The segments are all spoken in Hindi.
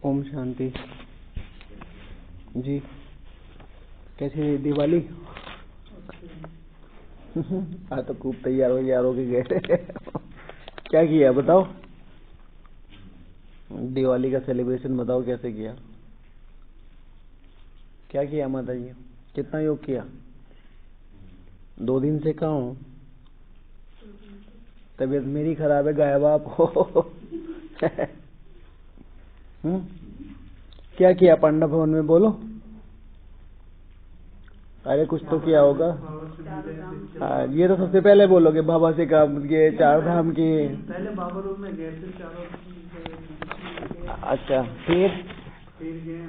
ओम शांति जी। कैसे दिवाली? आज तो खूब तैयार हो के गए। क्या किया बताओ? दिवाली का सेलिब्रेशन बताओ कैसे किया? क्या किया माता जी? कितना योग किया? 2 दिन से कहाँ हो? तबीयत मेरी खराब है, गायब आप हो। क्या किया पांडव भवन में बोलो? अरे कुछ तो किया होगा। हाँ, ये तो सबसे पहले बोलोगे बाबा से काम किए, 4 धाम किए। पहले बाबा रूम में गए थे, चारों। अच्छा, फिर गए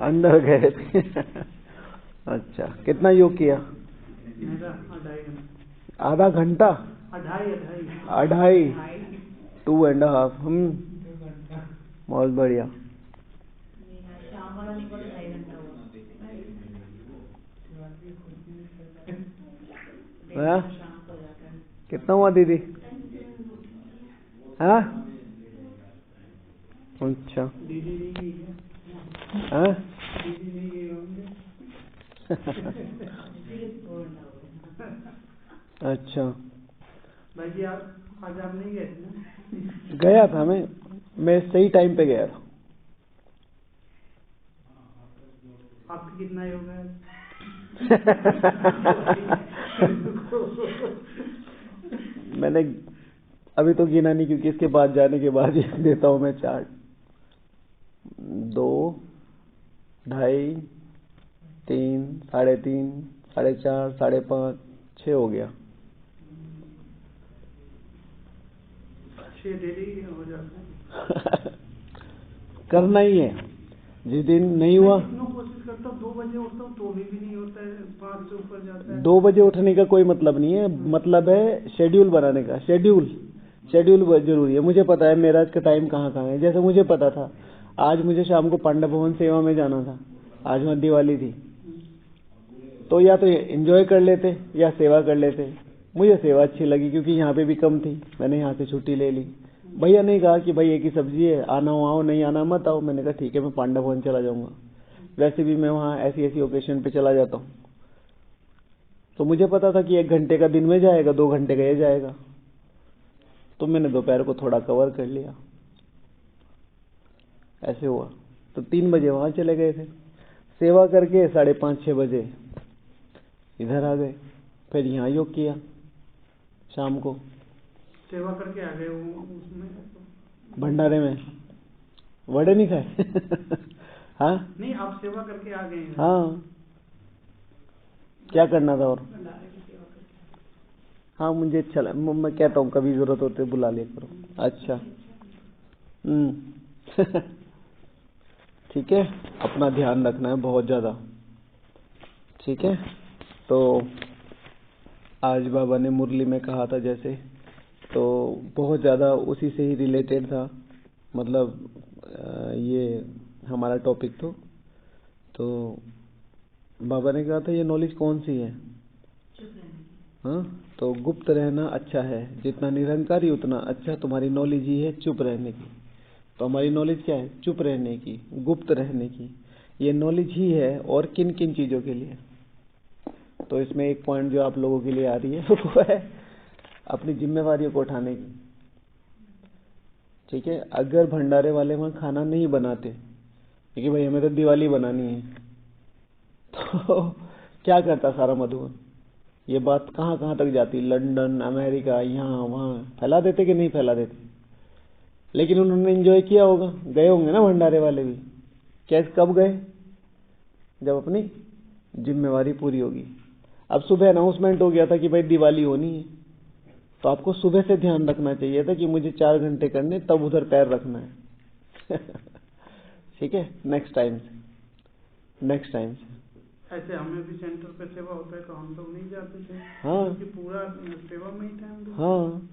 अंदर गए थे। अच्छा, कितना योग किया? मेरा 2.5 घंटा। आधा घंटा? 2.5 2.5। बहुत बढ़िया। कितना हुआ दीदी? हाँ, अच्छा। दीदी नहीं गई है। हाँ, दीदी नहीं गए होंगे। अच्छा भाई जी आज आप नहीं गए थे ना? गया था मैं सही टाइम पे गया था। आपका कितना योग है? मैंने अभी तो गिना नहीं, क्योंकि इसके बाद जाने के बाद ही देता हूँ मैं चार्ट। 2 2.5 3 3.5 4.5 5.5 6 हो गया। 6 डेली हो जाता है। करना ही है। जिस दिन नहीं हुआ, कोशिश करता हूँ 2 बजे उठता हूँ तो भी नहीं होता है, 5 से ऊपर जाता है। 2 बजे उठने का कोई मतलब नहीं है, मतलब है शेड्यूल बनाने का। शेड्यूल बहुत जरूरी है। मुझे पता है मेरा आज का टाइम कहाँ है। जैसे मुझे पता था आज मुझे शाम को पांडव भवन सेवा में जाना था, आज वहाँ दिवाली थी, तो या तो एंजॉय कर लेते या सेवा कर लेते। मुझे सेवा अच्छी लगी क्योंकि यहाँ पे भी कम थी, मैंने यहाँ से छुट्टी ले ली। भैया ने कहा कि भाई एक ही सब्जी है, आना हो आओ, नहीं आना मत आओ। मैंने कहा ठीक है, मैं पांडव भवन चला जाऊंगा। वैसे भी मैं वहाँ ऐसी ओकेशन पे चला जाता हूँ। तो मुझे पता था कि 1 घंटे का दिन में जाएगा, 2 घंटे का ये जाएगा, तो मैंने दोपहर को थोड़ा कवर कर लिया। ऐसे हुआ तो 3 बजे वहां चले गए थे, सेवा करके 5:30 6 बजे इधर आ गए, फिर यहाँ योग किया शाम को। सेवा करके आ गए उसमें भंडारे में वड़े नहीं खाए। हाँ नहीं, आप सेवा करके आ गए। हाँ, क्या करना था और? हाँ मुझे अच्छा मैं कहता हूँ कभी जरूरत होती है बुला लिया करो। अच्छा ठीक है, अपना ध्यान रखना है बहुत ज्यादा, ठीक है। तो आज बाबा ने मुरली में कहा था जैसे, तो बहुत ज्यादा उसी से ही रिलेटेड था, मतलब ये हमारा टॉपिक। तो बाबा ने कहा था ये नॉलेज कौन सी है? हाँ, तो गुप्त रहना अच्छा है, जितना निरंकारी उतना अच्छा तुम्हारी नॉलेज ही है चुप रहने की। तो हमारी नॉलेज क्या है? चुप रहने की, गुप्त रहने की। ये नॉलेज ही है। और किन किन चीजों के लिए? तो इसमें एक पॉइंट जो आप लोगों के लिए आ रही है वो है अपनी जिम्मेवारियों को उठाने की, ठीक है। अगर भंडारे वाले वहां खाना नहीं बनाते, क्योंकि भाई हमें तो दिवाली बनानी है, तो क्या करता सारा मधुबन? ये बात कहाँ कहाँ तक जाती? लंदन, अमेरिका, यहाँ वहाँ फैला देते कि नहीं फैला देते? लेकिन उन्होंने एंजॉय किया होगा, गए होंगे ना भंडारे वाले भी। कैसे, कब गए? जब अपनी जिम्मेवारी पूरी होगी। अब सुबह अनाउंसमेंट हो गया था कि भाई दिवाली होनी है, तो आपको सुबह से ध्यान रखना चाहिए था कि मुझे 4 घंटे करने, तब उधर पैर रखना है। ठीक है, नेक्स्ट टाइम से। ऐसे हमें भी सेंटर पे सेवा होता है तो हम लोग नहीं जाते थे। हाँ, क्योंकि पूरा सेवा में ही था। हाँ,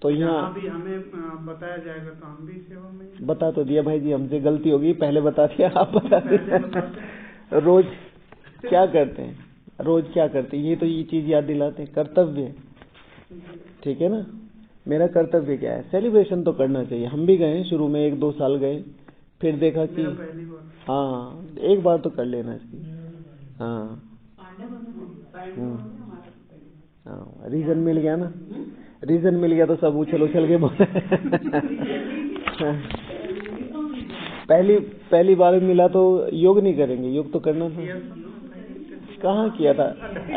तो यहाँ भी हमें बताया जाएगा तो हम भी सेवा में। बता तो दिया भाई जी, हमसे गलती होगी, पहले बता दिया, आप बता दिया। रोज क्या करते हैं? ये तो ये चीज याद दिलाते हैं, कर्तव्य, ठीक है ना। मेरा कर्तव्य क्या है? सेलिब्रेशन तो करना चाहिए। हम भी गए शुरू में 1-2 साल गए, फिर देखा कि मेरा पहली बार। हाँ एक बार तो कर लेना चाहिए। हाँ हाँ रीजन मिल गया ना, रीजन मिल गया तो सब उछल उछल के बोले। पहली बार मिला तो योग नहीं करेंगे, योग तो करना था। कहाँ किया था?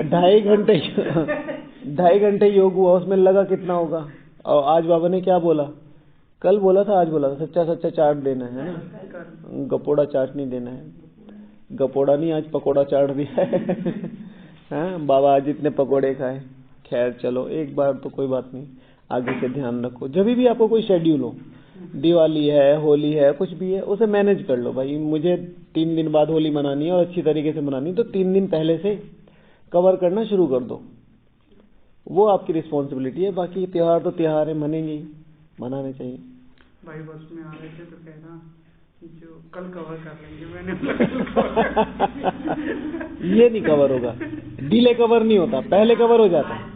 2.5 घंटे योग हुआ, उसमें लगा कितना होगा। और आज बाबा ने क्या बोला, कल बोला था आज बोला था, सच्चा सच्चा चाट देना है ना, गपोड़ा चाट नहीं देना है। गपोड़ा नहीं, आज पकोड़ा चाट दिया है। हाँ बाबा आज इतने पकोड़े खाए। खैर चलो एक बार तो कोई बात नहीं, आगे से ध्यान रखो। जब भी आपको कोई शेड्यूल हो, दिवाली है, होली है, कुछ भी है, उसे मैनेज कर लो। भाई मुझे 3 दिन बाद होली मनानी है और अच्छी तरीके से मनानी है, तो 3 दिन पहले से कवर करना शुरू कर दो। वो आपकी रिस्पॉन्सिबिलिटी है। बाकी त्योहार तो त्योहार है, मनेंगे ही, मनाने चाहिए। भाई बस में आ रहे थे तो कह रहा जो कल कवर कर लेंगे। मैंने ये नहीं कवर होगा, डिले कवर नहीं होता, पहले कवर हो जाता है।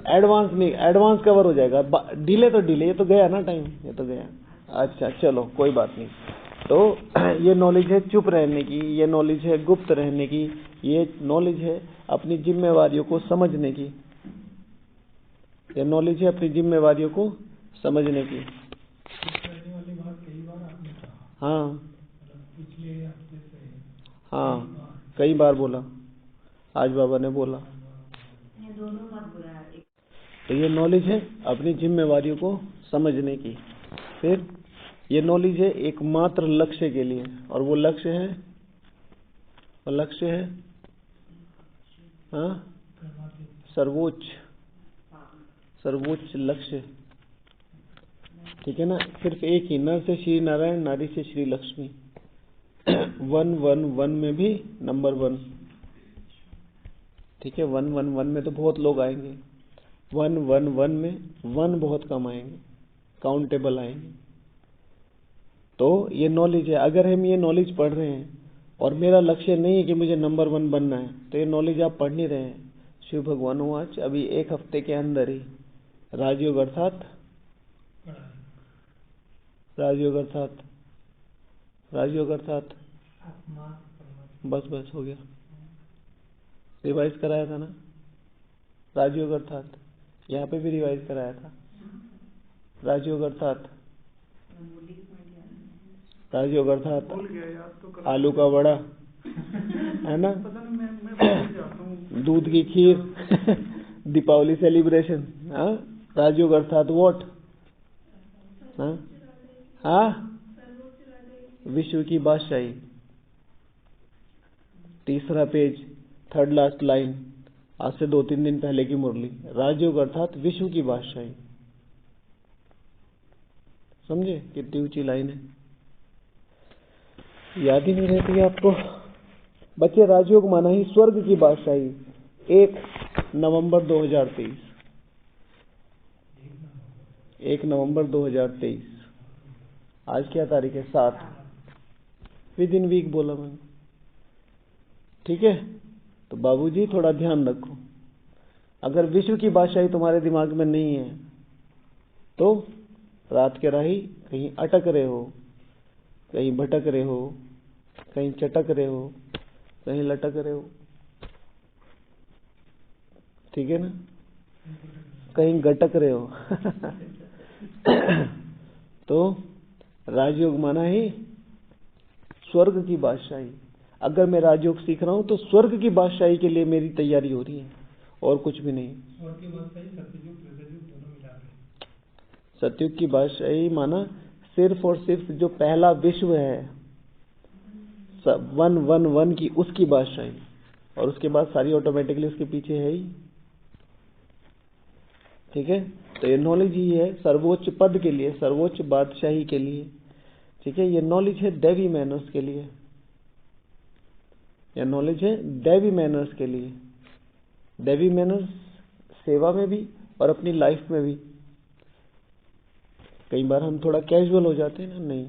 एडवांस नहीं, एडवांस कवर हो जाएगा, डिले तो डिले, ये तो गया ना टाइम, ये तो गया। अच्छा चलो कोई बात नहीं। तो ये नॉलेज है चुप रहने की, ये नॉलेज है गुप्त रहने की, ये नॉलेज है अपनी जिम्मेवारियों को समझने की, ये नॉलेज है अपनी जिम्मेवारियों को समझने की। हाँ हाँ कई बार बोला, आज बाबा ने बोला। तो ये नॉलेज है अपनी जिम्मेवारियों को समझने की। फिर ये नॉलेज है एकमात्र लक्ष्य के लिए, और वो लक्ष्य है, वो लक्ष्य है हाँ सर्वोच्च, सर्वोच्च लक्ष्य। ठीक है ना, सिर्फ एक ही, नर से श्री नारायण, नारी से श्री लक्ष्मी। 1-1-1 में भी नंबर 1। ठीक है, 1-1-1 में तो बहुत लोग आएंगे, 1-1-1 में 1 बहुत कम आएंगे, काउंटेबल आएंगे। तो ये नॉलेज है। अगर हम ये नॉलेज पढ़ रहे हैं और मेरा लक्ष्य नहीं है कि मुझे नंबर 1 बनना है, तो ये नॉलेज आप पढ़ नहीं रहे हैं। शिव भगवान आज अभी 1 हफ्ते के अंदर ही राजयोग अर्थात बस हो गया, रिवाइज कराया था ना राजयोग अर्थात, यहाँ पे भी रिवाइज कराया था। राजयोग अर्थात आलू का वड़ा है ना, दूध की खीर, दीपावली सेलिब्रेशन। हाँ राजयोग अर्थात वॉट, हाँ विश्व की बादशाही। तीसरा पेज, 3rd लास्ट लाइन, आज से 2-3 दिन पहले की मुरली। राजयोग अर्थात विश्व की बादशाही। समझे कितनी ऊंची लाइन है, याद ही नहीं रहती आपको। बच्चे राजयोग माना ही स्वर्ग की बादशाही। 1 नवंबर 2023, 1 नवंबर 2023। आज क्या तारीख है? 7। विद इन वीक बोला मैंने। ठीक है, तो बाबूजी थोड़ा ध्यान रखो। अगर विश्व की बादशाही तुम्हारे दिमाग में नहीं है तो रात के राही कहीं अटक रहे हो, कहीं भटक रहे हो, कहीं चटक रहे हो, कहीं लटक रहे हो। ठीक है ना, कहीं गटक रहे हो। तो राजयोग माना ही स्वर्ग की बादशाही। अगर मैं राजयोग सीख रहा हूं तो स्वर्ग की बादशाही के लिए मेरी तैयारी हो रही है, और कुछ भी नहीं। सतयुग की बादशाही माना सिर्फ और सिर्फ जो पहला विश्व है 1-1-1 की, उसकी बादशाही, और उसके बाद सारी ऑटोमेटिकली उसके पीछे है ही। ठीक है, तो ये नॉलेज ही है सर्वोच्च पद के लिए, सर्वोच्च बादशाही के लिए। ठीक है, ये नॉलेज है दैवी मैनर्स के लिए, यह नॉलेज है दैवी मैनर्स के लिए। दैवी मैनर्स सेवा में भी और अपनी लाइफ में भी। कई बार हम थोड़ा कैजुअल हो जाते हैं ना, नहीं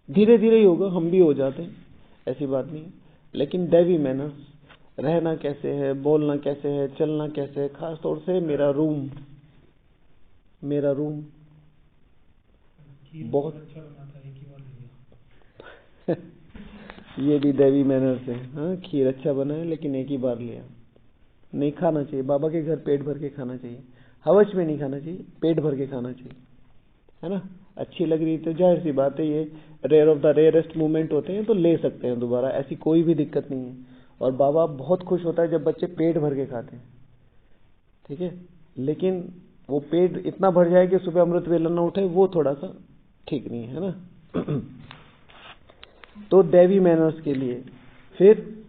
धीरे धीरे ही होगा, हम भी हो जाते हैं, ऐसी बात नहीं। लेकिन दैवी मैनर्स, रहना कैसे है, बोलना कैसे है, चलना कैसे है, खास तौर से मेरा रूम बहुत अच्छा बना था, एक ही बार लिया। ये भी दैवी मैनर से। हाँ, खीर अच्छा बना है लेकिन एक ही बार लिया। नहीं खाना चाहिए, बाबा के घर पेट भर के खाना चाहिए, हवच में नहीं खाना चाहिए, पेट भर के खाना चाहिए, है ना। अच्छी लग रही तो जाहिर सी बात है, ये rare of the rarest movement होते हैं तो ले सकते हैं दोबारा, ऐसी कोई भी दिक्कत नहीं है। और बाबा बहुत खुश होता है जब बच्चे पेट भर के खाते हैं, ठीक है। लेकिन वो पेट इतना भर जाए कि सुबह अमृत वेला ना उठे, वो थोड़ा सा ठीक नहीं है ना। तो दैवी मैनर्स के लिए फिर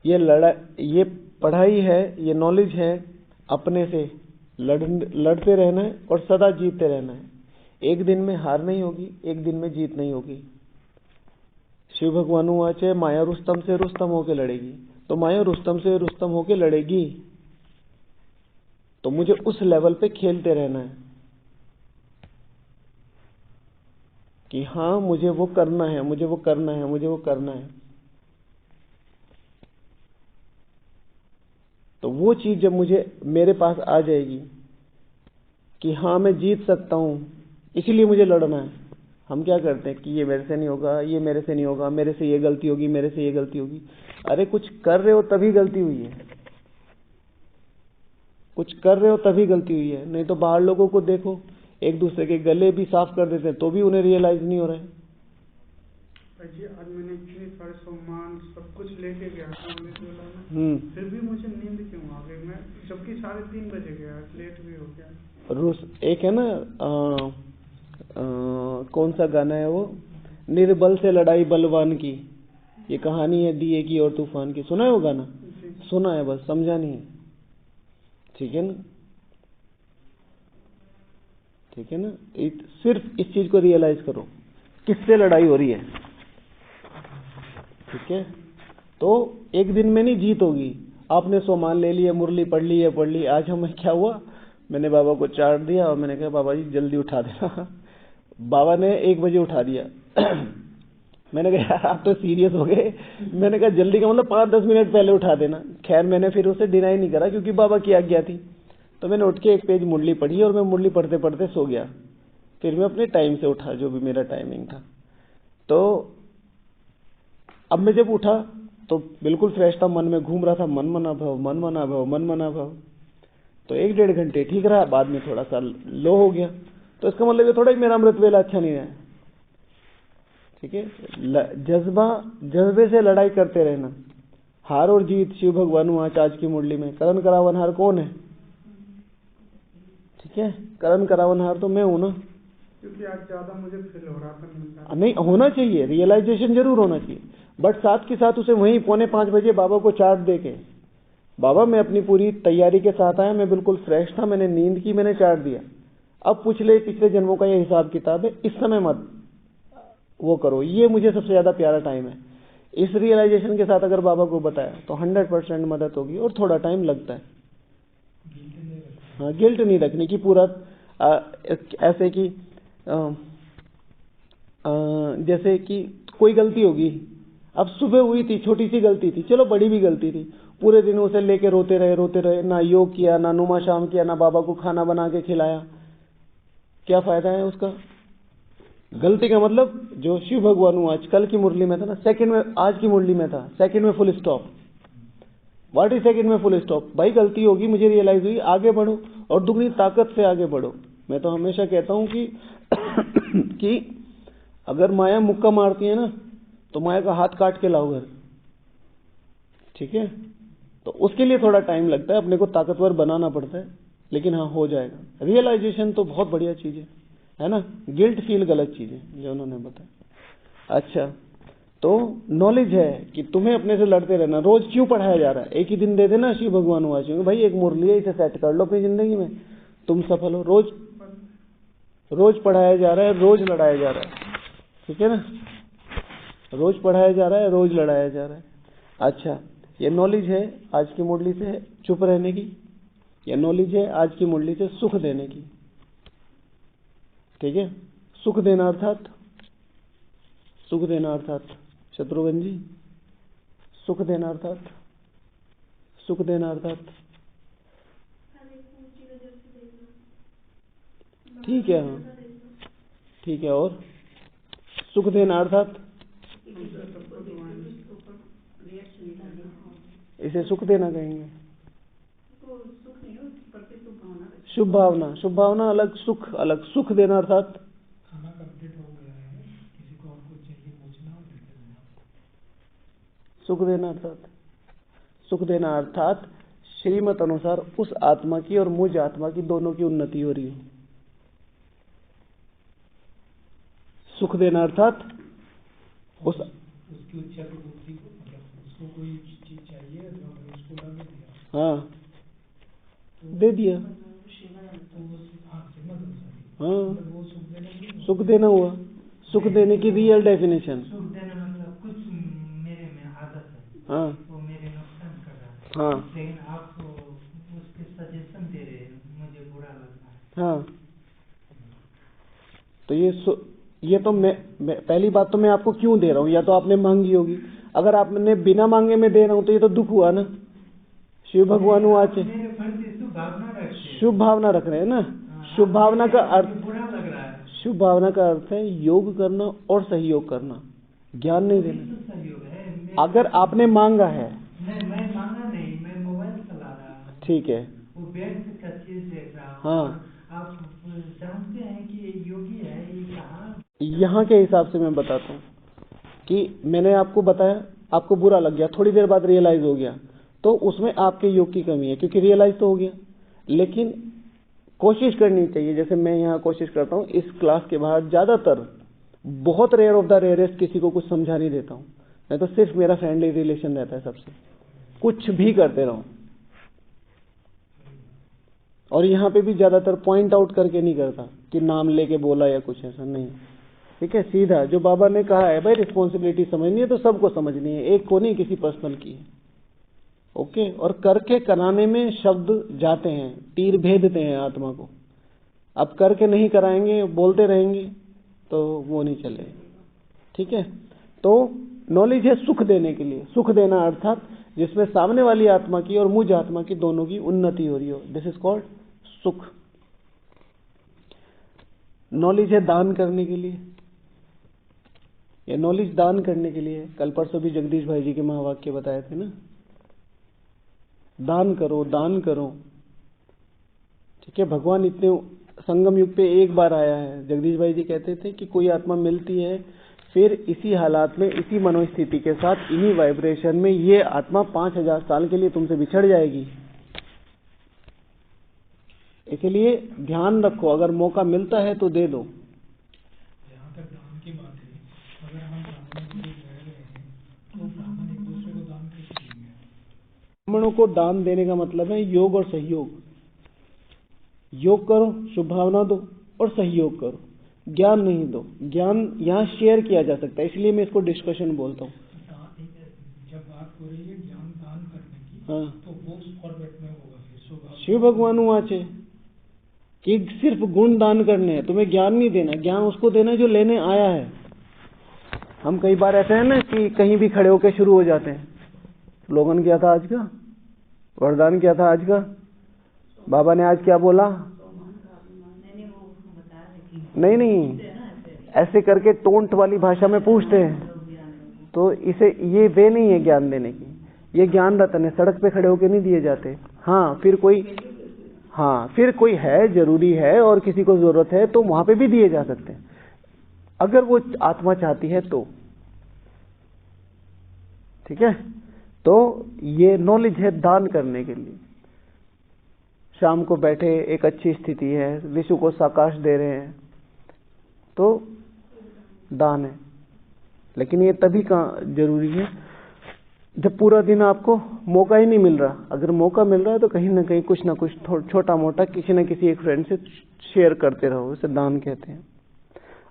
ये पढ़ाई है, ये नॉलेज है, अपने से लड़ते रहना है और सदा जीतते रहना है। एक दिन में हार नहीं होगी, एक दिन में जीत नहीं होगी। शिव भगवान वाचे माया रुस्तम से रुस्तम होके लड़ेगी, तो माया रुस्तम से रुस्तम होके लड़ेगी, तो मुझे उस लेवल पे खेलते रहना है कि हाँ मुझे वो करना है, मुझे वो करना है, मुझे वो करना है। तो वो चीज जब मुझे मेरे पास आ जाएगी कि हाँ मैं जीत सकता हूं, इसीलिए मुझे लड़ना है। हम क्या करते हैं कि ये मेरे से नहीं होगा, ये मेरे से नहीं होगा, मेरे से ये गलती होगी, मेरे से ये गलती होगी। अरे कुछ कर रहे हो तभी गलती हुई है, कुछ कर रहे हो तभी गलती हुई है। नहीं तो बाहर लोगों को देखो, एक दूसरे के गले भी साफ कर देते हैं तो भी उन्हें रियलाइज नहीं हो रहा है। जी आज मैंने इतनी सारे सामान सब कुछ लेके गया था फिर भी मुझे नींद क्यों आ गई? मैं जबकि 3:30 बजे गया, लेट भी हो गया। एक है ना कौन सा गाना है वो, निर्बल से लड़ाई बलवान की, ये कहानी है दिए की और तूफान की। सुना है वो गाना? सुना है, बस समझा नहीं। ठीक है ना, ठीक है ना। सिर्फ इस चीज को रियलाइज करो, किससे लड़ाई हो रही है, ठीक है। तो एक दिन में नहीं जीत होगी। आपने सामान ले लिया, मुरली पढ़ ली है, पढ़ ली। आज हमें क्या हुआ, मैंने बाबा को चाट दिया और मैंने कहा बाबा जी जल्दी उठा देना। बाबा ने 1 बजे उठा दिया। मैंने कहा यार आप तो सीरियस हो गए। मैंने कहा जल्दी का मतलब 5-10 मिनट पहले उठा देना। खैर मैंने फिर उसे डिनाई नहीं करा क्योंकि बाबा की आज्ञा थी। तो मैंने उठ के 1 पेज मुरली पढ़ी और मैं मुरली पढ़ते पढ़ते सो गया। फिर मैं अपने टाइम से उठा, जो भी मेरा टाइमिंग था। तो अब मैं जब उठा तो बिल्कुल फ्रेश था, मन में घूम रहा था मन मना भव, मन मना भव, मन मना भव। तो 1-1.5 घंटे ठीक रहा, बाद में थोड़ा सा लो हो गया। तो इसका मतलब ये थोड़ा ही मेरा अमृत वेला अच्छा नहीं है, ठीक है। जज्बे से लड़ाई करते रहना, हार और जीत शिव भगवान आज की मुरली में। करण करावनहार कौन है? ठीक है, करण करावनहार तो मैं हूं ना, क्योंकि आज ज्यादा मुझे फील हो रहा था। नहीं होना चाहिए, रियलाइजेशन जरूर होना चाहिए, बट साथ के साथ उसे वहीं 4:45 बजे बाबा को चार्ट दे के, बाबा मैं अपनी पूरी तैयारी के साथ आया, मैं बिल्कुल फ्रेश था, मैंने नींद की, मैंने चार्ट दिया। अब पिछले जन्मों का ये हिसाब किताब है, इस समय मत वो करो। ये मुझे सबसे ज्यादा प्यारा टाइम है। इस रियलाइजेशन के साथ अगर बाबा को बताया तो 100% मदद होगी। और थोड़ा टाइम लगता है, हाँ, गिल्ट नहीं रखने की पूरा। ऐसे कि जैसे कि कोई गलती होगी, अब सुबह हुई थी, छोटी सी गलती थी, चलो बड़ी भी गलती थी, पूरे दिन उसे लेके रोते रहे, ना योग किया, ना नुमा शाम किया, ना बाबा को खाना बना के खिलाया, क्या फायदा है उसका? गलती का मतलब जो शिव भगवान आज कल की मुरली में था ना, सेकंड में, आज की मुरली में था, सेकंड में full stop. What is second में फुल स्टॉप? भाई गलती होगी, मुझे रियलाइज हुई, आगे बढ़ो और दुगनी ताकत से आगे बढ़ो। मैं तो हमेशा कहता हूं कि अगर माया मुक्का मारती है ना तो माया का हाथ काट के लाओ घर, ठीक है। तो उसके लिए थोड़ा टाइम लगता है, अपने को ताकतवर बनाना पड़ता है, लेकिन हाँ हो जाएगा। रियलाइजेशन तो बहुत बढ़िया चीज है ना। गिल्ट फील गलत चीज है जो उन्होंने बताया। अच्छा, तो नॉलेज है कि तुम्हें अपने से लड़ते रहना। रोज क्यों पढ़ाया जा रहा है? एक ही दिन दे देना शिव भगवान वाच में, भाई एक मुरली है, इसे सेट कर लो अपनी जिंदगी में, तुम सफल हो। रोज पढ़ाया जा रहा है, रोज लड़ाया जा रहा है, ठीक है ना। रोज पढ़ाया जा रहा है, रोज लड़ाया जा रहा है। अच्छा, ये नॉलेज है आज की मुरली से चुप रहने की, ये नॉलेज है आज की मुरली से सुख देने की, ठीक है। सुख देना अर्थात, सुख देना अर्थात शत्रुघ्न जी, सुख देना अर्थात, सुख देना अर्थात, ठीक है, हाँ ठीक है। और सुख देना अर्थात इसे सुख देना कहेंगे। शुभ भावना, शुभ भावना अलग, सुख अलग। सुख देना अर्थात सुख देना अर्थात, सुख देना अर्थात श्रीमत अनुसार उस आत्मा की और मुझ आत्मा की दोनों की उन्नति हो रही है। सुख देना अर्थात उसकी इच्छा की पूर्ति को, मतलब उसको कोई चीज चाहिए तो उसको ला दिया, हाँ दे दिया, हाँ सुख देना हुआ। सुख देने की रियल डेफिनेशन, सुख देना मतलब कुछ मेरे में आदत है, हाँ वो मेरे नुकसान कर रहा है, हाँ, लेकिन आप उसके सजेशन दे रहे हैं, मुझे बुरा लग रहा है। हाँ तो ये तो मैं पहली बात तो मैं आपको क्यों दे रहा हूँ, या तो आपने मांगी होगी। अगर आपने बिना मांगे में दे रहा हूँ तो ये तो दुख हुआ ना। शिव भगवान वाचे शुभ भावना रख रहे हैं ना। शुभ भावना का अर्थ, शुभ भावना का अर्थ है योग करना और सहयोग करना, ज्ञान नहीं देना। अगर आपने मांगा है, मैं मांगा नहीं, मैं मोबाइल चला रहा, ठीक है, वो बेड का चीज देख रहा, हाँ आप जानते हैं कि ये योगी है, ये कहाँ। यहाँ के हिसाब से मैं बताता हूँ कि मैंने आपको बताया, आपको बुरा लग गया, थोड़ी देर बाद रियलाइज हो गया, तो उसमें आपके योग की कमी है, क्योंकि रियलाइज तो हो गया। लेकिन कोशिश करनी चाहिए, जैसे मैं यहाँ कोशिश करता हूँ इस क्लास के बाहर ज्यादातर, बहुत रेयर ऑफ द रेयरेस्ट किसी को कुछ समझा नहीं देता हूँ, नहीं तो सिर्फ मेरा फ्रेंडली रिलेशन रहता है सबसे, कुछ भी करते रहो। और यहाँ पे भी ज्यादातर पॉइंट आउट करके नहीं करता कि नाम लेके बोला या कुछ ऐसा नहीं, ठीक है। सीधा जो बाबा ने कहा है भाई, रिस्पॉन्सिबिलिटी समझनी है तो सबको समझनी है, एक को नहीं, किसी पर्सनल की है, ओके। और करके कराने में शब्द जाते हैं, तीर भेदते हैं आत्मा को। अब करके नहीं कराएंगे, बोलते रहेंगे तो वो नहीं चलेगा, ठीक है। तो नॉलेज है सुख देने के लिए, सुख देना अर्थात जिसमें सामने वाली आत्मा की और मुझ आत्मा की दोनों की उन्नति हो रही हो, दिस इज कॉल्ड सुख। नॉलेज है दान करने के लिए, ये नॉलेज दान करने के लिए। कल परसों भी जगदीश भाई जी के महावाक्य बताए थे ना, दान करो, दान करो, ठीक है। भगवान इतने संगम युग पे एक बार आया है। जगदीश भाई जी कहते थे कि कोई आत्मा मिलती है, फिर इसी हालात में, इसी मनोस्थिति के साथ, इन्हीं वाइब्रेशन में ये आत्मा 5000 साल के लिए तुमसे बिछड़ जाएगी। इसलिए ध्यान रखो, अगर मौका मिलता है तो दे दो। जहाँ तक दान की बात है, अगर हम ब्राह्मणों को रह रहे हैं तो ब्राह्मण एक दूसरे को दान कैसे देंगे? ब्राह्मणों को दान देने का मतलब है योग और सहयोग। योग करो, शुभ भावना दो और सहयोग करो, ज्ञान नहीं दो। ज्ञान यहाँ शेयर किया जा सकता है, इसलिए मैं इसको डिस्कशन बोलता हूँ। जब बात हो रही है ज्ञान दान करने की, हाँ, तो वो उस फॉर्मेट में होगा फिर शिव भगवान वाचे कि सिर्फ गुण दान करने हैं, तुम्हें ज्ञान नहीं देना। ज्ञान उसको देना है जो लेने आया है। हम कई बार ऐसे है ना कि कहीं भी खड़े होकर शुरू हो जाते हैं, स्लोगन क्या था आज का, वरदान क्या था आज का, बाबा ने आज क्या बोला, नहीं, ऐसे करके टोंट वाली भाषा में पूछते हैं। तो इसे, ये वे नहीं है ज्ञान देने की, ये ज्ञान रतन है, सड़क पे खड़े होके नहीं दिए जाते। हाँ फिर कोई है, जरूरी है और किसी को जरूरत है तो वहां पे भी दिए जा सकते हैं, अगर वो आत्मा चाहती है तो, ठीक है। तो ये नॉलेज है दान करने के लिए। शाम को बैठे, एक अच्छी स्थिति है, विश्व को साकाश दे रहे हैं, तो दान है। लेकिन ये तभी का जरूरी है जब पूरा दिन आपको मौका ही नहीं मिल रहा। अगर मौका मिल रहा है तो कहीं ना कहीं कुछ ना कुछ छोटा मोटा किसी न किसी एक फ्रेंड से शेयर करते रहो, उसे दान कहते हैं।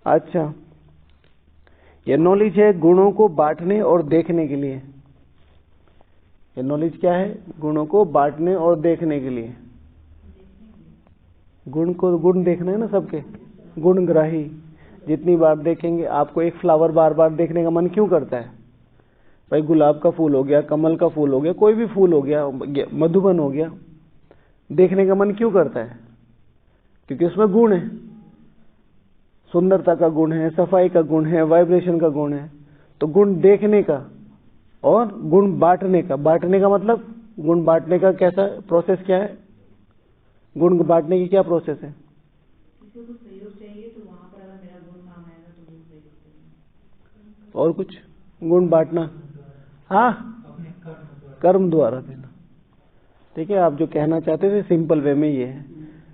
अच्छा, ये नॉलेज है गुणों को बांटने और देखने के लिए। ये नॉलेज क्या है? गुणों को बांटने और देखने के लिए। गुण देखना है ना सबके, गुणग्राही। जितनी बार देखेंगे, आपको एक फ्लावर बार बार देखने का मन क्यों करता है? भाई गुलाब का फूल हो गया, कमल का फूल हो गया, कोई भी फूल हो गया, मधुबन हो गया, देखने का मन क्यों करता है? क्योंकि उसमें गुण है। सुंदरता का गुण है, सफाई का गुण है, वाइब्रेशन का गुण है। तो गुण देखने का और गुण बांटने का। बांटने का मतलब गुण बांटने का कैसा प्रोसेस क्या है? गुण बांटने की क्या प्रोसेस है? और कुछ गुण बांटना, हाँ, कर्म द्वारा देना। ठीक है, आप जो कहना चाहते थे सिंपल वे में ये है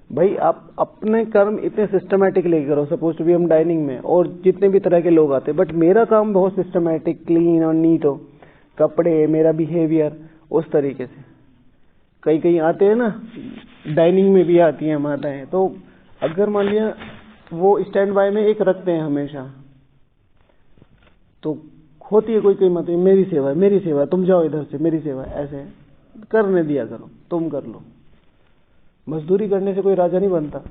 भाई, आप अपने कर्म इतने सिस्टमैटिक लेके करो। सपोज टू बी हम डाइनिंग में और जितने भी तरह के लोग आते हैं, बट मेरा काम बहुत सिस्टमैटिक, क्लीन और नीट हो, कपड़े, मेरा बिहेवियर उस तरीके से। कई कई आते हैं ना, डाइनिंग में भी आती हैं माताएं, तो अगर मान लिया वो स्टैंड बाय में एक रखते हैं हमेशा, तो होती है कोई कोई माता, मेरी सेवा है, मेरी सेवा, तुम जाओ इधर से, मेरी सेवा, ऐसे करने दिया करो, तुम कर लो। मजदूरी करने से कोई राजा नहीं बनता।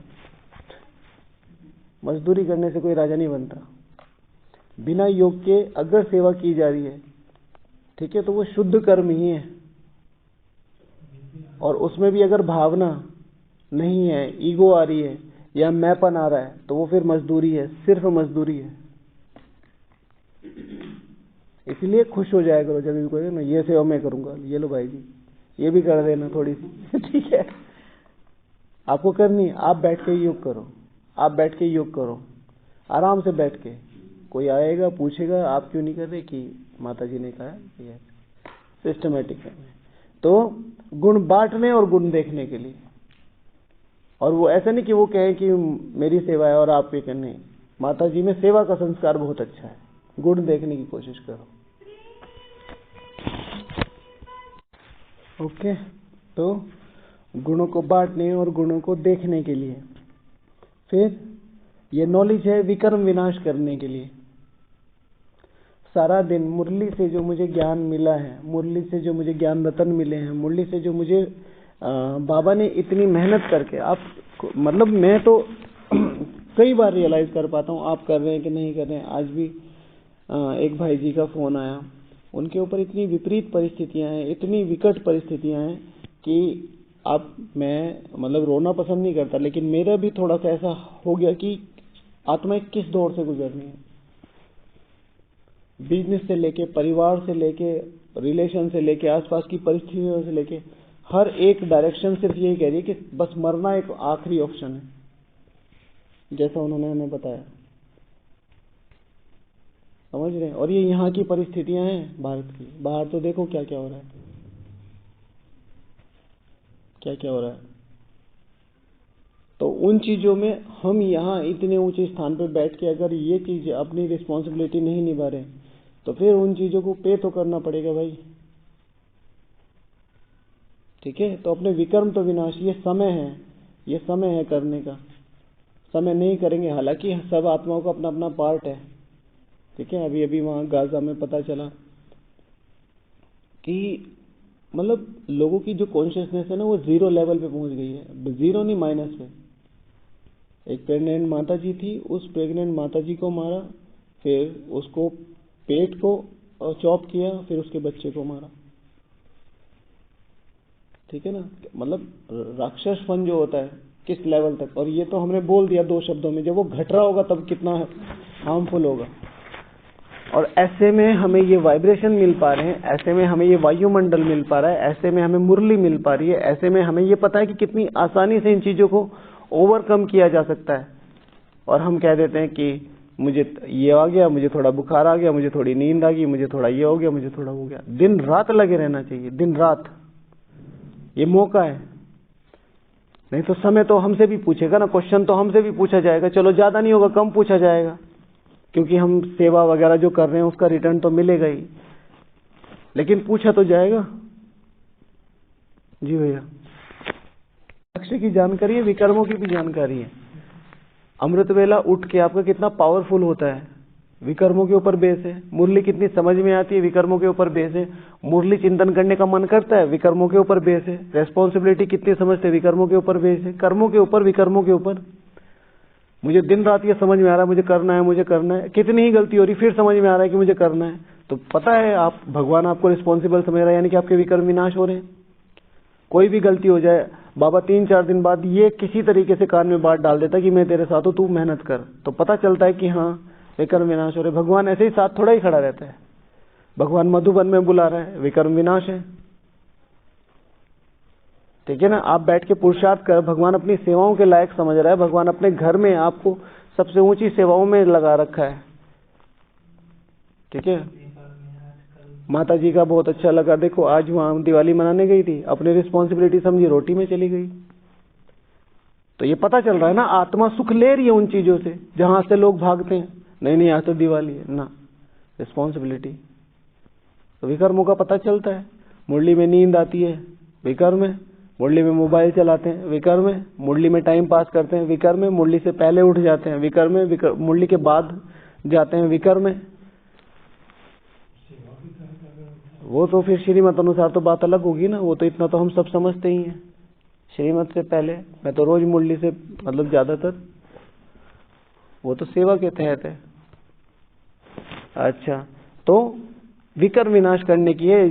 मजदूरी करने से कोई राजा नहीं बनता। बिना योग के अगर सेवा की जा रही है, ठीक है, तो वो शुद्ध कर्म ही है। और उसमें भी अगर भावना नहीं है, ईगो आ रही है या मैंपन आ रहा है, तो वो फिर मजदूरी है, सिर्फ मजदूरी है। इसलिए खुश हो जाया करो जब भी कोई, मैं ये सेवा मैं करूंगा, ये लो भाई जी, ये भी कर देना थोड़ी सी। ठीक है, आपको करनी है, आप बैठ के योग करो, आप बैठ के योग करो, आराम से बैठ के। कोई आएगा पूछेगा आप क्यों नहीं कर रहे, कि माता जी ने कहा है, सिस्टमेटिक है। तो गुण बांटने और गुण देखने के लिए। और वो ऐसा नहीं कि वो कहे कि मेरी सेवा है और आप ये करने। माता जी में सेवा का संस्कार बहुत अच्छा है, गुण देखने की कोशिश करो। ओके, तो गुणों को बांटने और गुणों को देखने के लिए। फिर ये नॉलेज है विकर्म विनाश करने के लिए। सारा दिन मुरली से जो मुझे ज्ञान मिला है, मुरली से जो मुझे ज्ञान रतन मिले हैं, मुरली से जो मुझे बाबा ने इतनी मेहनत करके, आप मतलब मैं तो कई बार रियलाइज कर पाता हूँ आप कर रहे हैं कि नहीं कर रहे हैं। आज भी एक भाई जी का फोन आया, उनके ऊपर इतनी विपरीत परिस्थितियां हैं, इतनी विकट परिस्थितियां हैं कि आप, मैं मतलब रोना पसंद नहीं करता, लेकिन मेरा भी थोड़ा सा ऐसा हो गया कि आत्मा किस दौर से गुजरनी है। बिजनेस से लेके, परिवार से लेके, रिलेशन से लेके, आसपास की परिस्थितियों से लेके, हर एक डायरेक्शन सिर्फ यही कह रही है कि बस मरना एक आखिरी ऑप्शन है, जैसा उन्होंने हमें बताया। समझ रहे हैं? और ये यहाँ की परिस्थितियां हैं भारत की। बाहर तो देखो क्या क्या हो रहा है, क्या क्या हो रहा है। तो उन चीजों में हम यहाँ इतने ऊंचे स्थान पर बैठ के अगर ये चीज अपनी रिस्पॉन्सिबिलिटी नहीं निभा रहे, तो फिर उन चीजों को पे तो करना पड़ेगा भाई। ठीक है, तो अपने विकर्म तो विनाश, ये समय है, ये समय है करने का। समय नहीं करेंगे, हालांकि सब आत्माओं का अपना अपना पार्ट है। ठीक है, अभी अभी वहां गाजा में पता चला कि मतलब लोगों की जो कॉन्शियसनेस है ना, वो 0 लेवल पे पहुंच गई है। 0 नहीं, माइनस पे। एक प्रेग्नेंट माता जी थी, उस प्रेग्नेंट माता जी को मारा, फिर उसको पेट को चॉप किया, फिर उसके बच्चे को मारा। ठीक है ना, मतलब राक्षस फन जो होता है किस लेवल तक। और ये तो हमने बोल दिया 2 शब्दों में, जब वो घट रहा होगा तब कितना हार्मफुल होगा। और ऐसे में हमें ये वाइब्रेशन मिल पा रहे हैं, ऐसे में हमें ये वायुमंडल मिल पा रहा है, ऐसे में हमें मुरली मिल पा रही है, ऐसे में हमें ये पता है कि कितनी आसानी से इन चीजों को ओवरकम किया जा सकता है। और हम कह देते हैं कि मुझे ये आ गया, मुझे थोड़ा बुखार आ गया, मुझे थोड़ी नींद आ गई, मुझे थोड़ा ये हो गया, मुझे थोड़ा हो गया। दिन रात लगे रहना चाहिए, दिन रात। ये मौका है, नहीं तो समय तो हमसे भी पूछेगा ना, क्वेश्चन तो हमसे भी पूछा जाएगा। चलो ज्यादा नहीं होगा, कम पूछा जाएगा, क्योंकि हम सेवा वगैरह जो कर रहे हैं उसका रिटर्न तो मिलेगा ही, लेकिन पूछा तो जाएगा। जी भैया, लक्ष्य की जानकारी है, विकर्मों की भी जानकारी है। अमृत वेला उठ के आपका कितना पावरफुल होता है, विकर्मों के ऊपर बेस है। मुरली कितनी समझ में आती है, विकर्मों के ऊपर बेस है। मुरली चिंतन करने का मन करता है, विकर्मों के ऊपर बेस है। रेस्पॉन्सिबिलिटी कितनी समझते हैं, विकर्मों के ऊपर बेस है। कर्मों के ऊपर, विकर्मों के ऊपर। मुझे दिन रात ये समझ में आ रहा है मुझे करना है, मुझे करना है। कितनी ही गलती हो रही, फिर समझ में आ रहा है कि मुझे करना है। तो पता है, आप भगवान आपको रिस्पॉन्सिबल समझ रहा है, यानी कि आपके विकर्म विनाश हो रहे हैं। कोई भी गलती हो जाए, बाबा 3-4 दिन बाद ये किसी तरीके से कान में बात डाल देता कि मैं तेरे साथ हूँ, तू मेहनत कर, तो पता चलता है कि हाँ विकर्म विनाश हो रहे। भगवान ऐसे ही साथ थोड़ा ही खड़ा रहता है। भगवान मधुबन में बुला रहा है, विकर्म विनाश है। ठीक है ना, आप बैठ के पुरुषार्थ कर, भगवान अपनी सेवाओं के लायक समझ रहा है। भगवान अपने घर में आपको सबसे ऊंची सेवाओं में लगा रखा है। ठीक है, माता जी का बहुत अच्छा लगा, देखो आज वहां दिवाली मनाने गई थी, अपनी रिस्पॉन्सिबिलिटी समझी, रोटी में चली गई। तो ये पता चल रहा है ना, आत्मा सुख ले रही है उन चीजों से जहां से लोग भागते हैं, नहीं आज तो दिवाली है ना, रिस्पॉन्सिबिलिटी। तो विकर्मों का पता चलता है। मुरली में नींद आती है, विकर्म है। मुरली में मोबाइल चलाते हैं, विकर्म है। मुरली में टाइम पास करते हैं, विकर्म है। मुरली से पहले उठ जाते हैं, विकर्म है। मुरली के बाद जाते हैं, विकर्म है। वो तो फिर श्रीमत अनुसार तो बात अलग होगी ना, वो तो इतना तो हम सब समझते ही हैं। श्रीमत से पहले मैं तो रोज मुरली से मतलब ज्यादातर, वो तो सेवा के तहत है। अच्छा, तो विकर्म विनाश करने की है।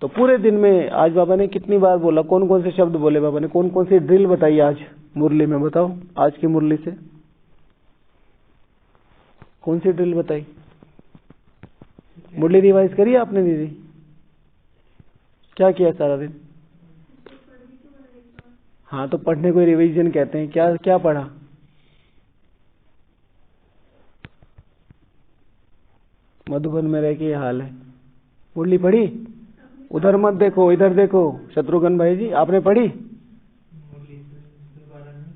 तो पूरे दिन में आज बाबा ने कितनी बार बोला, कौन कौन से शब्द बोले बाबा ने, कौन कौन सी ड्रिल बताई आज मुरली में, बताओ आज की मुरली से कौन सी ड्रिल बताई? मुरली रिवाइज करी आपने दीदी? क्या किया सारा दिन? हाँ, तो पढ़ने को रिवीजन कहते हैं। क्या क्या पढ़ा? मधुबन में रह के ये हाल है। मुरली पढ़ी? उधर मत देखो, इधर देखो। शत्रुघ्न भाई जी, आपने पढ़ी?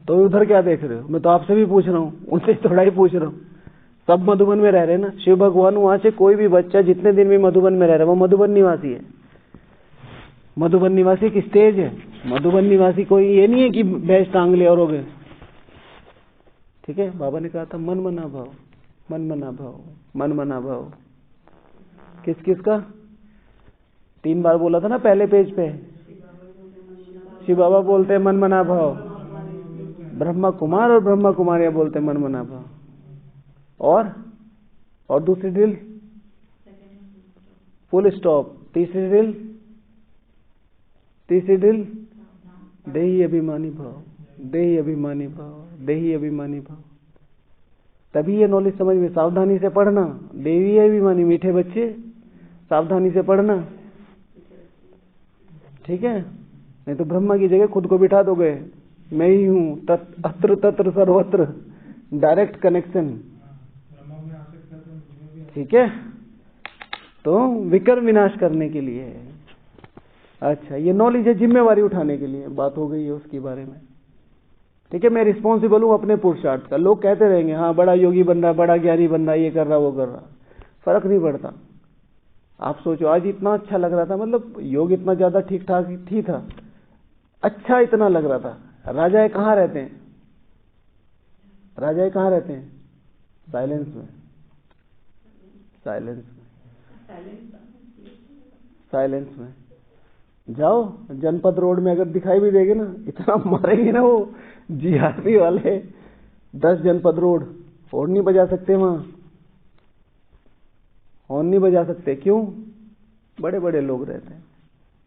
तो उधर क्या देख रहे हो? मैं तो आपसे भी पूछ रहा हूँ, उनसे थोड़ा ही पूछ रहा हूँ। सब मधुबन में रह रहे हैं ना। शिव भगवान वहां से कोई भी बच्चा जितने दिन भी मधुबन में रह रहा है वो मधुबन निवासी है। मधुबन निवासी एक स्टेज है। मधुबन निवासी कोई ये नहीं है कि भैंस टांग ले और हो गए। ठीक है, बाबा ने कहा था मन मना भाव, मन मना भाव, मन मना भाव। किस किस का 3 बार बोला था ना पहले पेज पे। शिव बाबा बोलते हैं मन मना भाव, ब्रह्मा कुमार और ब्रह्मा कुमारियां बोलते हैं मन मना भाव। और दूसरी ड्रिल फुल स्टॉप। तीसरी ड्रिल देही अभिमानी भाव, देही अभिमानी भाव, देही अभिमानी भाव। तभी ये नॉलेज समझ में। सावधानी से पढ़ना, देवी अभिमानी। मीठे बच्चे सावधानी से पढ़ना, ठीक है, नहीं तो ब्रह्मा की जगह खुद को बिठा दोगे। मैं ही हूं, अत्र तत्र सर्वत्र, डायरेक्ट कनेक्शन। ठीक है, तो विकर्म विनाश करने के लिए है। अच्छा, ये नॉलेज है जिम्मेवारी उठाने के लिए, बात हो गई है उसके बारे में। ठीक है, मैं रिस्पॉन्सिबल हूं अपने पुरुषार्थ का। लोग कहते रहेंगे हाँ बड़ा योगी बन रहा, बड़ा ज्ञानी बन रहा, ये कर रहा वो कर रहा, फर्क नहीं पड़ता। आप सोचो, आज इतना अच्छा लग रहा था, मतलब योग इतना ज्यादा ठीक ठाक ही था, अच्छा इतना लग रहा था। राजाएं कहाँ रहते हैं? राजाएं कहाँ रहते हैं? साइलेंस में, साइलेंस में, साइलेंस में। जाओ जनपद रोड में, अगर दिखाई भी देगी ना, इतना मारेंगे ना वो जीआरपी वाले। 10 जनपद रोड, हॉर्न नहीं बजा सकते वहां, हॉर्न नहीं बजा सकते। क्यों? बड़े बड़े लोग रहते हैं।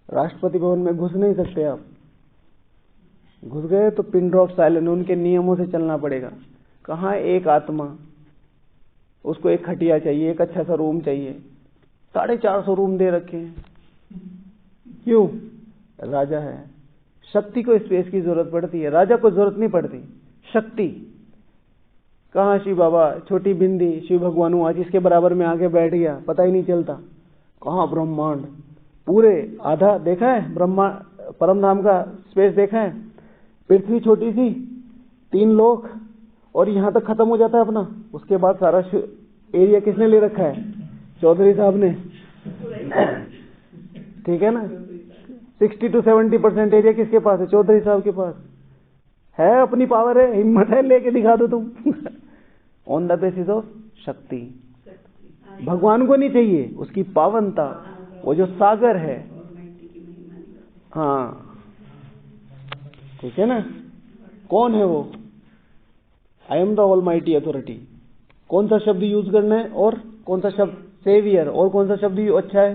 राष्ट्रपति भवन में घुस नहीं सकते आप, घुस गए तो पिन ड्रॉप साइलेंट, उनके नियमों से चलना पड़ेगा। कहाँ एक आत्मा, उसको एक खटिया चाहिए, एक अच्छा सा रूम चाहिए, 450 रूम दे रखे हैं। क्यों? राजा है। शक्ति को स्पेस की जरूरत पड़ती है, राजा को जरूरत नहीं पड़ती। शक्ति कहाँ? शिव बाबा छोटी बिंदी, शिव भगवान आज इसके बराबर में आके बैठ गया, पता ही नहीं चलता। कहाँ? ब्रह्मांड पूरे आधा देखा है, ब्रह्मांड परम धाम का स्पेस देखा है। पृथ्वी छोटी सी, 3 लोक, और यहाँ तक खत्म हो जाता है अपना। उसके बाद सारा एरिया किसने ले रखा है? चौधरी साहब ने। ठीक है ना, 60 to 70% एरिया किसके पास है? चौधरी साहब के पास है। अपनी पावर है, हिम्मत है, लेके दिखा दो तुम। ऑन द बेसिस ऑफ शक्ति। भगवान को नहीं चाहिए, उसकी पावनता, वो जो सागर है। हाँ, ठीक है ना। कौन है वो? I am the almighty authority. कौन सा शब्द यूज करना है? और कौन सा शब्द? सेवियर। और कौन सा शब्द अच्छा है?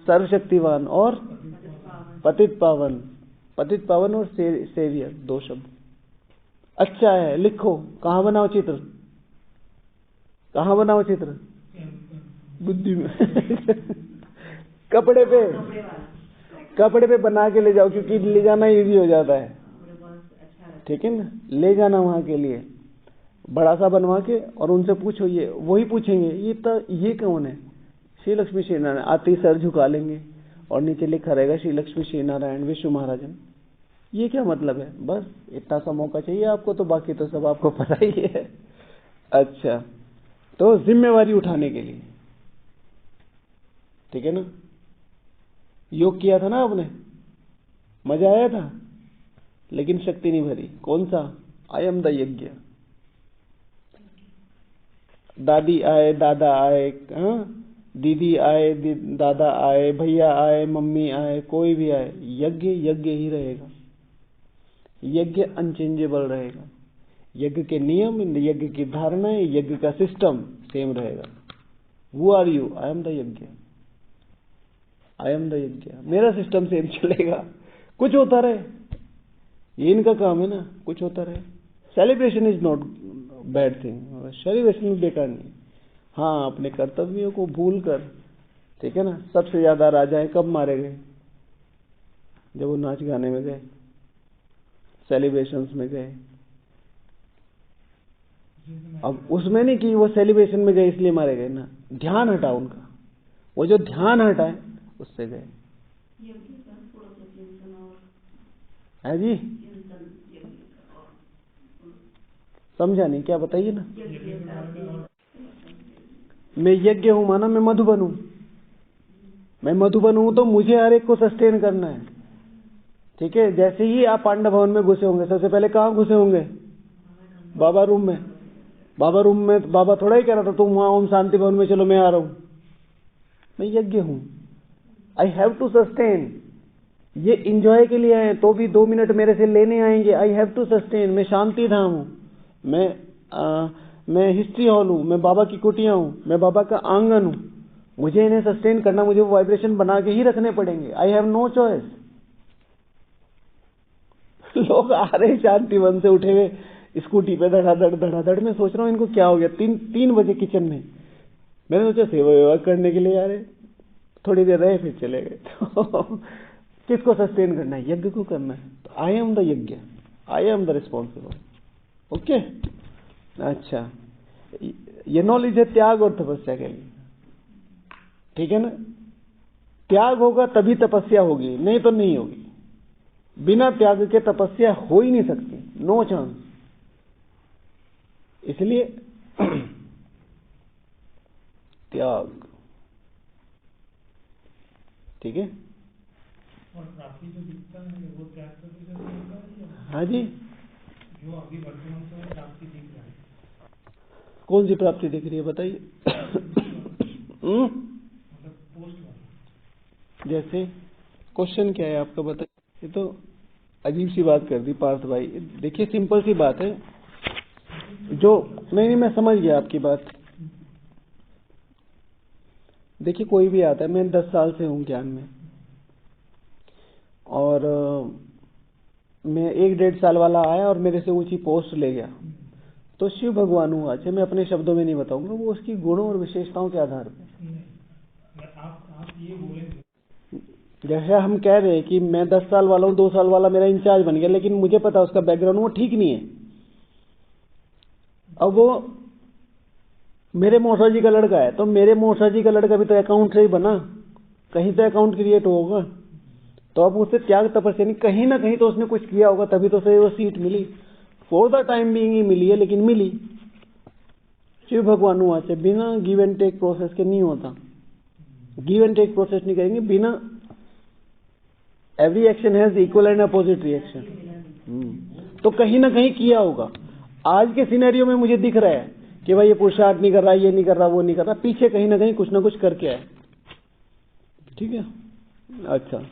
सर्वशक्तिवान। और पतित पावन और सेवियर, 2 शब्द। अच्छा है, लिखो। कहाँ बनाओ चित्र, कहाँ बनाओ चित्र? बुद्धि में। कपड़े पे बना के ले जाओ, क्योंकि ले जाना इजी हो जाता है, ठीक है ना। ले जाना वहां के लिए बड़ा सा बनवा के, और उनसे पूछो, ये वही पूछेंगे ये कौन है? श्री लक्ष्मी श्री नारायण। आते ही सर झुका लेंगे और नीचे लिखा रहेगा श्री लक्ष्मी श्री नारायण विश्व महाराजन। ये क्या मतलब है? बस इतना सा मौका चाहिए आपको, तो बाकी तो सब आपको पता ही है। अच्छा, तो जिम्मेवारी उठाने के लिए, ठीक है ना। योग किया था ना आपने, मजा आया था, लेकिन शक्ति नहीं भरी। कौन सा? आई एम द यज्ञ। दादी आए, दादा आए, दीदी आए, दादा आए, भैया आए, मम्मी आए, कोई भी आए, यज्ञ यज्ञ ही रहेगा। यज्ञ अनचेंजेबल रहेगा। यज्ञ के नियम, यज्ञ की धारणाएं, यज्ञ का सिस्टम सेम रहेगा। Who are you? I am the यज्ञ। I am the यज्ञ। मेरा सिस्टम सेम चलेगा, कुछ होता रहे, ये इनका काम है ना, कुछ होता रहे। Celebration is not bad thing, celebration बेकार नहीं। हाँ, अपने कर्तव्यों को भूल कर, ठीक है ना। सबसे ज्यादा राजाएं कब मारे गए? जब वो नाच गाने में गए, सेलिब्रेशंस में गए। अब उसमें नहीं कि वो सेलिब्रेशन में गए इसलिए मारे गए ना, ध्यान हटा उनका, वो जो ध्यान हटाए उससे गए। है जी, समझा नहीं? क्या बताइए ना। मैं यज्ञ हूं माना मैं मधुबन हूं। मैं मधुबन हूं तो मुझे हर एक को सस्टेन करना है, ठीक है। जैसे ही आप पांडव भवन में घुसे होंगे, सबसे पहले कहाँ घुसे होंगे? बाबा रूम में। बाबा रूम में बाबा थोड़ा ही कह रहा था तुम वहां ओम शांति भवन में चलो, मैं आ रहा हूं। मैं यज्ञ हूं, आई हैव टू सस्टेन। ये इंजॉय के लिए आए तो भी 2 मिनट मेरे से लेने आएंगे, आई हैव टू सस्टेन। मैं शांति धाम हूं, मैं हिस्ट्री हॉल हूं, मैं बाबा की कुटिया हूं, मैं बाबा का आंगन हूं। मुझे इन्हें सस्टेन करना, मुझे वो वाइब्रेशन बना के ही रखने पड़ेंगे। I have no choice. लोग आ रहे शांति वन से उठे हुए स्कूटी पे धड़ाधड़। मैं सोच रहा हूँ इनको क्या हो गया। 3 बजे किचन में, मैंने सोचा सेवा वेवा करने के लिए आ रहे, थोड़ी देर रहे फिर चले गए। तो किसको सस्टेन करना है? यज्ञ को करना है। तो आई एम द यज्ञ, I am the responsible. Okay, अच्छा, ये नॉलेज है त्याग और तपस्या के लिए, ठीक है ना। त्याग होगा तभी तपस्या होगी, नहीं तो नहीं होगी। बिना त्याग के तपस्या हो ही नहीं सकती, नो चांस। इसलिए त्याग, ठीक है। और प्राप्ति जो दिखता है वो त्याग करके होता है। हाँ जी, जो अभी वर्तमान में प्राप्ति दिख रहा है, कौन सी प्राप्ति दिख रही है बताइए? मतलब पोस्ट जैसे क्वेश्चन क्या है आपका बताइए? ये तो अजीब सी बात कर दी पार्थ भाई। देखिए सिंपल सी बात है, जो नहीं मैं समझ गया आपकी बात। देखिए कोई भी आता है, मैं 10 साल से हूँ ज्ञान में, और मैं 1-1.5 साल वाला आया और मेरे से ऊंची पोस्ट ले गया, तो शिव भगवान हुआ। अच्छा, मैं अपने शब्दों में नहीं बताऊंगा, वो उसकी गुणों और विशेषताओं के आधार पर। आप ये बोलेंगे जैसे हम कह रहे हैं कि मैं 10 साल वाला हूँ, 2 साल वाला मेरा इंचार्ज बन गया, लेकिन मुझे पता उसका बैकग्राउंड वो ठीक नहीं है। अब वो मेरे मौसा जी का लड़का है, तो मेरे मौसा जी का लड़का भी तो अकाउंट से ही बना, कहीं तो अकाउंट क्रिएट होगा। तो अब उससे त्याग तपस्या नहीं, कहीं ना कहीं तो उसने कुछ किया होगा, तभी तो सही वो सीट मिली। फॉर द टाइम बीइंग ही मिली है, लेकिन मिली। शिव भगवान हुआ से बिना गिव एंड टेक प्रोसेस के नहीं होता। गिव एंड टेक प्रोसेस नहीं करेंगे बिना, every action has equal and opposite reaction. तो कहीं ना कहीं किया होगा। आज के सिनेरियो में मुझे दिख रहा है कि भाई ये पुरुषार्थ नहीं कर रहा, ये नहीं कर रहा, वो नहीं कर रहा, पीछे कहीं ना कहीं कुछ ना कुछ करके आए, ठीक है। अच्छा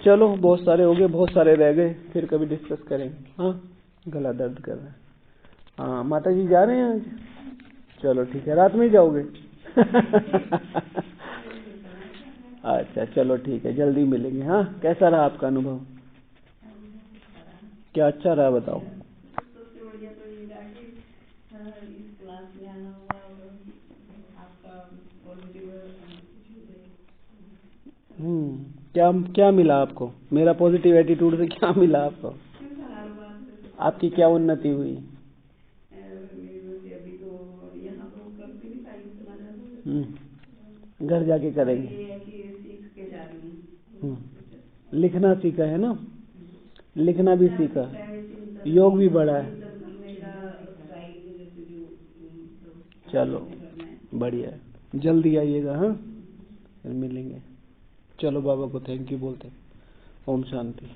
चलो, बहुत सारे हो गए, बहुत सारे रह गए, फिर कभी डिस्कस करेंगे। हाँ, गला दर्द कर रहा है। हाँ, माता जी जा रहे हैं आज? चलो ठीक है, रात में ही जाओगे? अच्छा चलो ठीक है, जल्दी मिलेंगे। हाँ, कैसा रहा आपका अनुभव? क्या अच्छा रहा बताओ। सबसे बढ़िया तो ये रहा कि इस क्लास में आना हुआ और आपका पॉजिटिव। क्या क्या मिला आपको? मेरा पॉजिटिव एटीट्यूड से क्या मिला आपको? आपकी क्या उन्नति हुई? अभी तो यहाँ तो करती भी साइंस घर जाके करेंगे। सीख के जा रही हूँ। लिखना सीखा है ना? लिखना भी सीखा, योग भी बढ़ा है। चलो बढ़िया है, जल्दी आइएगा। हाँ, फिर मिलेंगे। चलो बाबा को थैंक यू बोलते हैं। ओम शांति।